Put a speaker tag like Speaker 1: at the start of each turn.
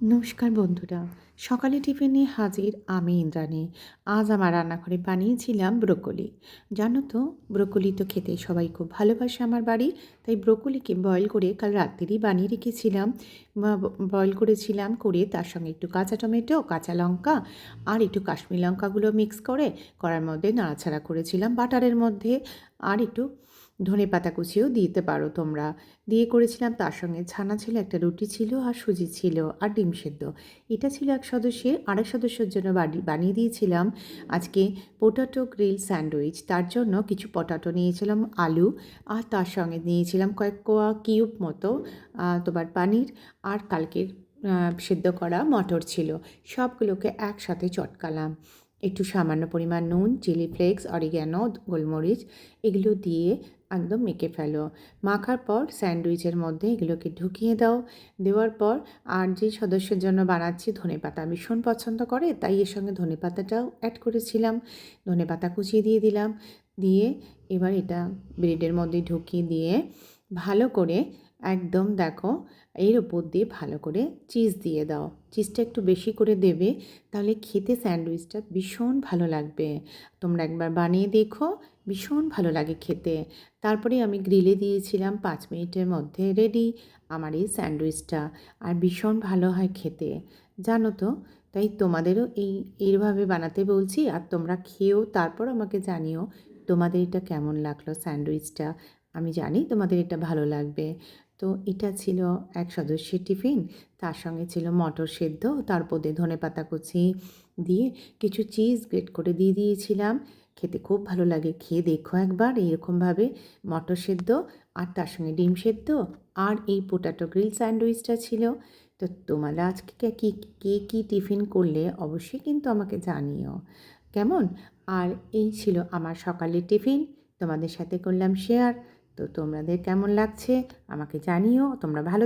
Speaker 1: নমস্কার বন্ধুরা, সকালে টিফিনে হাজির আমি ইন্দ্রাণী। আজ আমার রান্নাঘরে বানিয়েছিলাম ব্রোকলি। জানো তো, ব্রোকলি তো খেতে সবাই খুব ভালোবাসে আমার বাড়ি। তাই ব্রোকলিকে বয়েল করে কাল রাত্রেই বানিয়ে রেখেছিলাম। বয়েল করেছিলাম, করে তার সঙ্গে একটু কাঁচা টমেটো, কাঁচা লঙ্কা আর একটু কাশ্মীরি লঙ্কাগুলো মিক্স করে কড়ার মধ্যে নাড়াচাড়া করেছিলাম বাটারের মধ্যে। আর একটু ধনেপাতা কুচিও দিতে পারো তোমরা। দিয়ে করেছিলাম, তার সঙ্গে ছানা ছিল, একটা রুটি ছিল আর সুজি ছিল আর ডিম সেদ্ধ। এটা ছিল এক সদস্যের। আরেক সদস্যের জন্য বানিয়ে দিয়েছিলাম আজকে পোটাটো গ্রিল স্যান্ডউইচ। তার জন্য কিছু পটাটো নিয়েছিলাম, আলু, আর তার সঙ্গে নিয়েছিলাম কয়েক কোয়া কিউব মতো তোমার পানির, আর কালকের সেদ্ধ করা মটর ছিল। সবগুলোকে একসাথে চটকালাম। একটু সামান্য পরিমাণ নুন, চিলি ফ্লেক্স, অরিগ্যানো, গোলমরিচ এগুলো দিয়ে একদম মেখে ফেলো। মাখার পর স্যান্ডউইচের মধ্যে এগুলোকে ঢুকিয়ে দাও। দেওয়ার পর আর যে সদস্যের জন্য বানাচ্ছি, ধনেপাতা ভীষণ পছন্দ করে, তাই এর সঙ্গে ধনেপাতাটাও অ্যাড করেছিলাম। ধনেপাতা কুচিয়ে দিয়ে দিলাম। দিয়ে এবার এটা ব্রেডের মধ্যে ঢুকিয়ে দিয়ে ভালো করে একদম দেখো, এর ওপর দিয়ে ভালো করে চিজ দিয়ে দাও। চিজটা একটু বেশি করে দেবে, তাহলে খেতে স্যান্ডউইচটা ভীষণ ভালো লাগবে। তোমরা একবার বানিয়ে দেখো, ভীষণ ভালো লাগে খেতে। তারপরে আমি গ্রিলে দিয়েছিলাম, 5 মিনিটের মধ্যে রেডি আমার এই স্যান্ডউইচটা। আর ভীষণ ভালো হয় খেতে, জানো তো। তাই তোমাদেরও এইভাবে বানাতে বলছি, আর তোমরা খেয়েও তারপর আমাকে জানিও তোমাদের এটা কেমন লাগলো স্যান্ডউইচটা। আমি জানি তোমাদের এটা ভালো লাগবে। তো এটা ছিল এক সদস্যের টিফিন। তার সঙ্গে ছিল মটর সেদ্ধ, তার উপর দিয়ে ধনেপাতা কুচি দিয়ে কিছু চিজ গ্রেট করে দিয়ে দিয়েছিলাম। খেতে খুব ভালো লাগে, খেয়ে দেখো একবার এইরকমভাবে। মটর সেদ্ধ আর তার সঙ্গে ডিম সেদ্ধ আর এই পোটাটো গ্রিল স্যান্ডউইচটা ছিল। তো তোমরা আজকে কে কী টিফিন করলে অবশ্যই কিন্তু আমাকে জানিও, কেমন? আর এই ছিল আমার সকালের টিফিন, তোমাদের সাথে করলাম শেয়ার। তো তোমাদের কেমন লাগছে আমাকে জানিও। তোমরা ভালো